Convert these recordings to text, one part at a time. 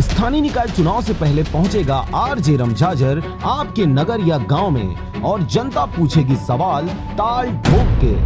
स्थानीय निकाय चुनाव से पहले पहुंचेगा आरजे रमझाझर आपके नगर या गांव में और जनता पूछेगी सवाल ताल ठोक के।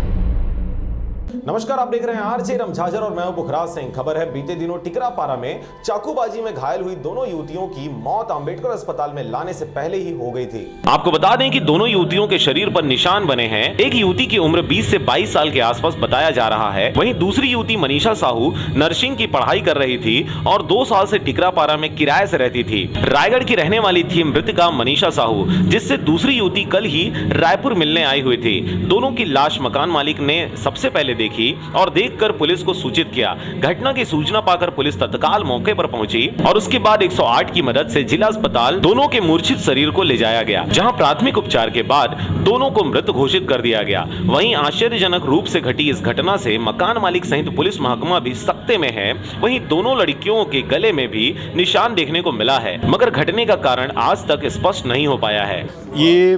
नमस्कार, आप देख रहे हैं आरजे रमझाझर और मैं हूं पुखराज सिंह। खबर है, बीते दिनों टिकरापारा में चाकूबाजी में घायल हुई दोनों युवतियों की मौत अंबेडकर अस्पताल में लाने से पहले ही हो गई थी। आपको बता दें कि दोनों युवतियों के शरीर पर निशान बने हैं। एक युवती की उम्र 20 से 22 साल के आसपास बताया जा रहा है। वहीं दूसरी युवती मनीषा साहू नर्सिंग की पढ़ाई कर रही थी और 2 साल से टिकरापारा में किराए से रहती थी। रायगढ़ की रहने वाली थी मृतका मनीषा साहू, जिससे दूसरी युवती कल ही रायपुर मिलने आई हुई थी। दोनों की लाश मकान मालिक ने सबसे पहले देखी और देखकर पुलिस को सूचित किया। घटना की सूचना पाकर पुलिस तत्काल मौके पर पहुंची और उसके बाद 108 की मदद से जिला अस्पताल दोनों के मूर्छित शरीर को ले जाया गया, जहां प्राथमिक उपचार के बाद दोनों को मृत घोषित कर दिया गया। वहीं आश्चर्यजनक रूप से घटी इस घटना से मकान मालिक सहित पुलिस महकमा भी सख्ते में है। वहीं दोनों लड़कियों के गले में भी निशान देखने को मिला है, मगर घटने का कारण आज तक स्पष्ट नहीं हो पाया है। ये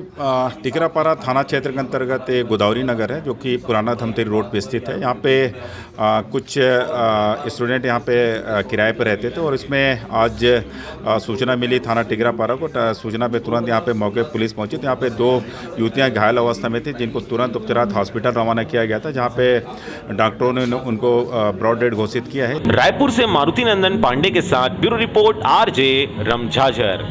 टिकरापारा थाना क्षेत्र के अंतर्गत एक गोदावरी नगर है, जो कि पुराना धमतरी रोड पे स्थित है। यहाँ पे कुछ स्टूडेंट यहाँ पे किराए पर रहते थे और इसमें आज सूचना मिली थाना टिकरापारा को। सूचना पे तुरंत यहाँ पे मौके पुलिस पहुंची। तो यहाँ पे 2 युवतियाँ घायल अवस्था में थी, जिनको तुरंत उपचारार्थ हॉस्पिटल रवाना किया गया था, जहाँ पे डॉक्टरों ने उनको ब्रॉड डेड घोषित किया है। रायपुर से मारुति नंदन पांडे के साथ ब्यूरो रिपोर्ट, आरजे रमझाझर।